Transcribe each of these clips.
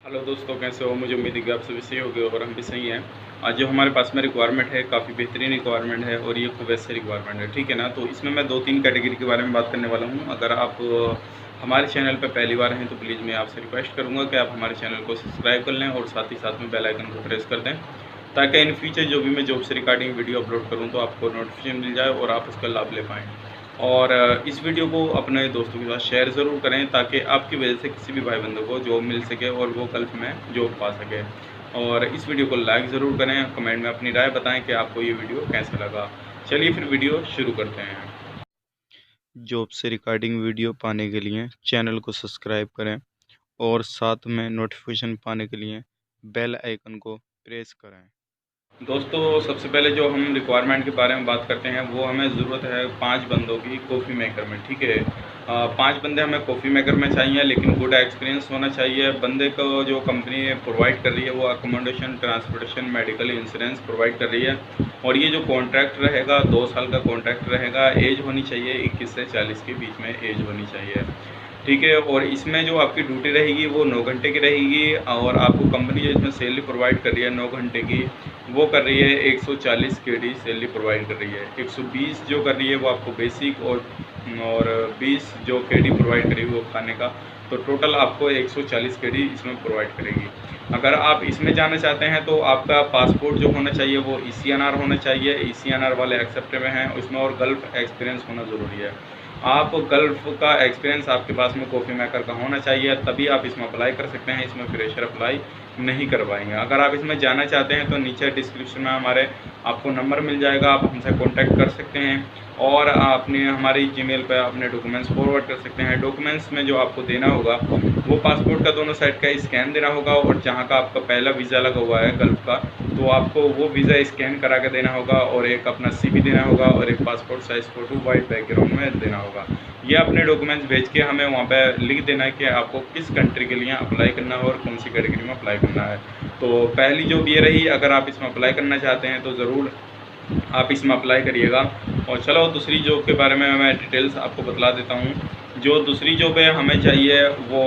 Hello दोस्तों, कैसे हो? मुझे उम्मीद है कि आप सभी सही होंगे और हम भी सही हैं। आज जो हमारे पास में रिक्वायरमेंट है, काफ़ी बेहतरीन रिक्वायरमेंट है और ये खूब ऐसी रिक्वायरमेंट है, ठीक है ना? तो इसमें मैं 2-3 कैटेगरी के बारे में बात करने वाला हूँ। अगर आप हमारे चैनल पे पहली बार हैं तो प्लीज़ मैं आपसे रिक्वेस्ट करूँगा कि आप हमारे चैनल को सब्सक्राइब कर लें और साथ ही साथ में बेल आइकन को प्रेस कर दें, ताकि इन फ्यूचर जो भी मैं जॉब से रिगार्डिंग वीडियो अपलोड करूँ तो आपको नोटिफिकेशन मिल जाए और आप उसका लाभ ले पाएँ। और इस वीडियो को अपने दोस्तों के साथ शेयर ज़रूर करें, ताकि आपकी वजह से किसी भी भाई बंदों को जॉब मिल सके और वो गल्फ़ में जॉब पा सके। और इस वीडियो को लाइक ज़रूर करें, कमेंट में अपनी राय बताएं कि आपको ये वीडियो कैसा लगा। चलिए फिर वीडियो शुरू करते हैं। जॉब से रिगार्डिंग वीडियो पाने के लिए चैनल को सब्सक्राइब करें और साथ में नोटिफिकेशन पाने के लिए बेल आइकन को प्रेस करें। दोस्तों, सबसे पहले जो हम रिक्वायरमेंट के बारे में बात करते हैं, वो हमें ज़रूरत है 5 बंदों की कॉफ़ी मेकर में, ठीक है? 5 बंदे हमें कॉफ़ी मेकर में चाहिए, लेकिन गुड एक्सपीरियंस होना चाहिए। बंदे को जो कंपनी प्रोवाइड कर रही है वो accommodation, transportation, medical insurance provide कर रही है। और ये जो कॉन्ट्रैक्ट रहेगा 2 साल का कॉन्ट्रैक्ट रहेगा। एज होनी चाहिए 21 से 40 के बीच में एज होनी चाहिए, ठीक है? और इसमें जो आपकी ड्यूटी रहेगी वो 9 घंटे की रहेगी और आपको कंपनी जो इसमें सैलरी प्रोवाइड कर रही है 9 घंटे की, वो कर रही है 140 केडी सैलरी प्रोवाइड कर रही है। 120 जो कर रही है वो आपको बेसिक और 20 जो केडी प्रोवाइड करेगी वो खाने का, तो टोटल आपको 140 केडी इसमें प्रोवाइड करेगी। अगर आप इसमें जाना चाहते हैं तो आपका पासपोर्ट जो होना चाहिए वो ECNR होना चाहिए। ECNR वाले एक्सेप्ट में हैं उसमें, और गल्फ़ एक्सपीरियंस होना ज़रूरी है। आप गल्फ़ का एक्सपीरियंस आपके पास में कॉफ़ी मेकर का होना चाहिए, तभी आप इसमें अप्लाई कर सकते हैं। इसमें फ्रेशर अप्लाई नहीं कर पाएंगे। अगर आप इसमें जाना चाहते हैं तो नीचे डिस्क्रिप्शन में हमारे आपको नंबर मिल जाएगा, आप हमसे कॉन्टैक्ट कर सकते हैं और अपने हमारी जीमेल पे अपने डॉक्यूमेंट्स फॉरवर्ड कर सकते हैं। डॉक्यूमेंट्स में जो आपको देना होगा वो पासपोर्ट का दोनों साइड का स्कैन देना होगा, और जहाँ का आपका पहला वीज़ा लगा हुआ है गल्फ़ का, तो आपको वो वीज़ा स्कैन करा के देना होगा, और एक अपना CV देना होगा, और एक passport size photo white background में देना होगा। ये अपने डॉक्यूमेंट्स भेज के हमें वहाँ पे लिख देना है कि आपको किस कंट्री के लिए अप्लाई करना है और कौन सी कैटेगरी में अप्लाई करना है। तो पहली जो ये रही, अगर आप इसमें अप्लाई करना चाहते हैं तो ज़रूर आप इसमें अप्लाई करिएगा। और चलो दूसरी जॉब के बारे में मैं डिटेल्स आपको बतला देता हूँ। जो दूसरी जॉब है हमें चाहिए वो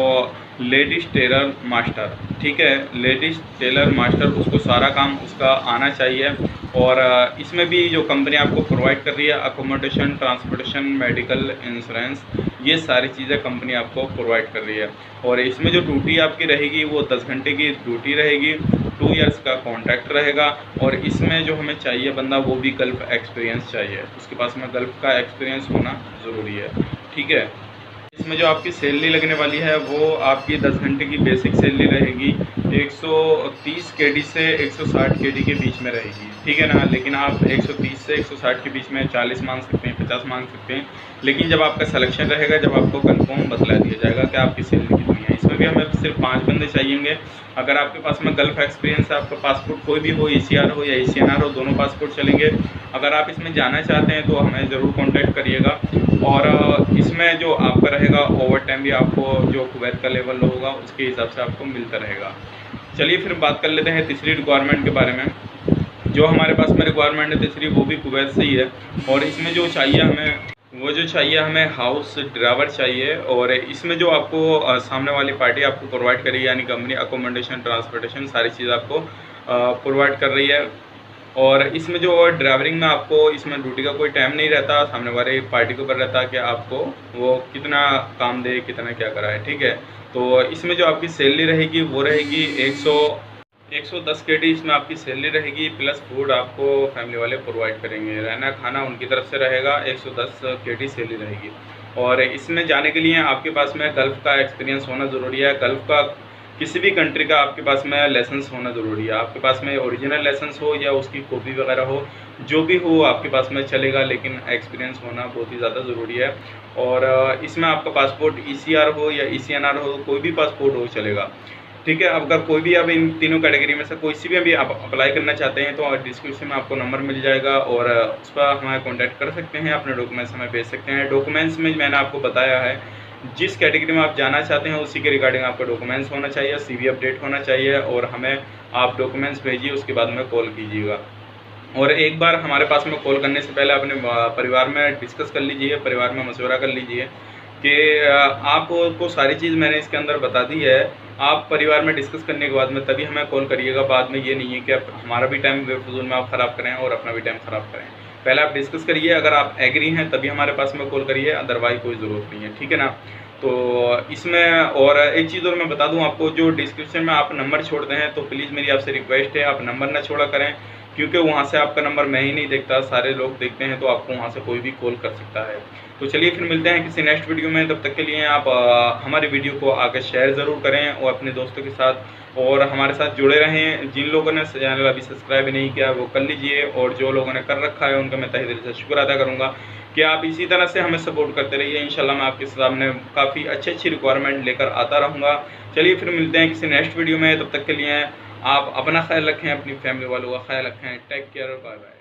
लेडीज़ टेलर मास्टर, ठीक है? लेडीज़ टेलर मास्टर, उसको सारा काम उसका आना चाहिए। और इसमें भी जो कंपनी आपको प्रोवाइड कर रही है अकोमोडेशन, ट्रांसपोर्टेशन, मेडिकल इंश्योरेंस, ये सारी चीज़ें कंपनी आपको प्रोवाइड कर रही है। और इसमें जो ड्यूटी आपकी रहेगी वो 10 घंटे की ड्यूटी रहेगी, 2 इयर्स का कॉन्ट्रैक्ट रहेगा। और इसमें जो हमें चाहिए बंदा वो भी गल्फ़ एक्सपीरियंस चाहिए, उसके पास में गल्फ़ का एक्सपीरियंस होना ज़रूरी है, ठीक है? इसमें जो आपकी सैलरी लगने वाली है वो आपकी 10 घंटे की बेसिक सैलरी रहेगी 130 केडी से 160 केडी के बीच में रहेगी, ठीक है ना? लेकिन आप 130 से 160 के बीच में 40 मांग सकते हैं, 50 मांग सकते हैं, लेकिन जब आपका सिलेक्शन रहेगा, जब आपको कंफर्म बतला दिया जाएगा कि आपकी सैलरी कितनी है। इसमें भी हमें सिर्फ 5 बंदे चाहिएंगे। अगर आपके पास में गल्फ़ एक्सपीरियंस है, आपका पासपोर्ट कोई भी हो, ECR हो या ECNR हो, दोनों पासपोर्ट चलेंगे। अगर आप इसमें जाना चाहते हैं तो हमें ज़रूर कॉन्टैक्ट करिएगा। और इसमें जो आपका रहेगा ओवर टाइम भी आपको जो कुवैत का लेवल होगा उसके हिसाब से आपको मिलता रहेगा। चलिए फिर बात कर लेते हैं तीसरी रिक्वायरमेंट के बारे में। जो हमारे पास में रिक्वायरमेंट है तीसरी, वो भी कुवैत से ही है। और इसमें जो चाहिए हमें हाउस ड्राइवर चाहिए। और इसमें जो आपको सामने वाली पार्टी आपको प्रोवाइड करेगी, यानी कंपनी अकोमोडेशन, ट्रांसपोर्टेशन सारी चीज़ आपको प्रोवाइड कर रही है। और इसमें जो ड्राइवरिंग में आपको इसमें ड्यूटी का कोई टाइम नहीं रहता, सामने वाले पार्टी के ऊपर रहता है कि आपको वो कितना काम दे, कितना क्या कराए, ठीक है? तो इसमें जो आपकी सैलरी रहेगी वो रहेगी 110 केडी इसमें आपकी सैलरी रहेगी, प्लस फूड आपको फैमिली वाले प्रोवाइड करेंगे। रहना खाना उनकी तरफ से रहेगा, 110 केडी सैलरी रहेगी। और इसमें जाने के लिए आपके पास में गल्फ़ का एक्सपीरियंस होना ज़रूरी है। गल्फ़ का किसी भी कंट्री का आपके पास में लाइसेंस होना ज़रूरी है। आपके पास में ओरिजिनल लाइसेंस हो या उसकी कॉपी वगैरह हो, जो भी हो आपके पास में चलेगा, लेकिन एक्सपीरियंस होना बहुत ही ज़्यादा ज़रूरी है। और इसमें आपका पासपोर्ट ECR हो या ECNR हो, कोई भी पासपोर्ट हो चलेगा, ठीक है? अगर कोई भी अब इन तीनों कैटेगरी में से कोई सी भी अभी आप अप्लाई करना चाहते हैं तो डिस्क्रिप्शन में आपको नंबर मिल जाएगा, और उस पर हमें कॉन्टैक्ट कर सकते हैं, अपने डॉक्यूमेंट्स हमें भेज सकते हैं। डॉक्यूमेंट्स में मैंने आपको बताया है, जिस कैटेगरी में आप जाना चाहते हैं उसी के रिगार्डिंग आपका डॉक्यूमेंट्स होना चाहिए, CV अपडेट होना चाहिए, और हमें आप डॉक्यूमेंट्स भेजिए, उसके बाद में कॉल कीजिएगा। और एक बार हमारे पास में कॉल करने से पहले अपने परिवार में डिस्कस कर लीजिए, परिवार में मशवरा कर लीजिए कि आपको सारी चीज़ मैंने इसके अंदर बता दी है। आप परिवार में डिस्कस करने के बाद में तभी हमें कॉल करिएगा। बाद में ये नहीं है कि आप हमारा भी टाइम बेफजूल में आप ख़राब करें और अपना भी टाइम ख़राब करें। पहले आप डिस्कस करिए, अगर आप एग्री हैं तभी हमारे पास में कॉल करिए, अदरवाइज़ कोई ज़रूरत नहीं है, ठीक है ना। तो इसमें और एक चीज़ और मैं बता दूं आपको, जो डिस्क्रिप्शन में आप नंबर छोड़ते हैं तो प्लीज़ मेरी आपसे रिक्वेस्ट है आप नंबर ना छोड़ा करें, क्योंकि वहाँ से आपका नंबर मैं ही नहीं देखता, सारे लोग देखते हैं, तो आपको वहाँ से कोई भी कॉल कर सकता है। तो चलिए फिर मिलते हैं किसी नेक्स्ट वीडियो में, तब तक के लिए आप हमारी वीडियो को आगे शेयर ज़रूर करें और अपने दोस्तों के साथ, और हमारे साथ जुड़े रहें। जिन लोगों ने चैनल अभी सब्सक्राइब नहीं किया वो कर लीजिए, और जो लोगों ने कर रखा है उनका मैं तहे दिल से शुक्र अदा करूँगा कि आप इसी तरह से हमें सपोर्ट करते रहिए। इंशाल्लाह मैं आपके सामने काफ़ी अच्छी रिक्वायरमेंट लेकर आता रहूँगा। चलिए फिर मिलते हैं किसी नेक्स्ट वीडियो में, तब तक के लिए आप अपना ख्याल रखें, अपनी फैमिली वालों का ख्याल रखें। Take care, bye bye.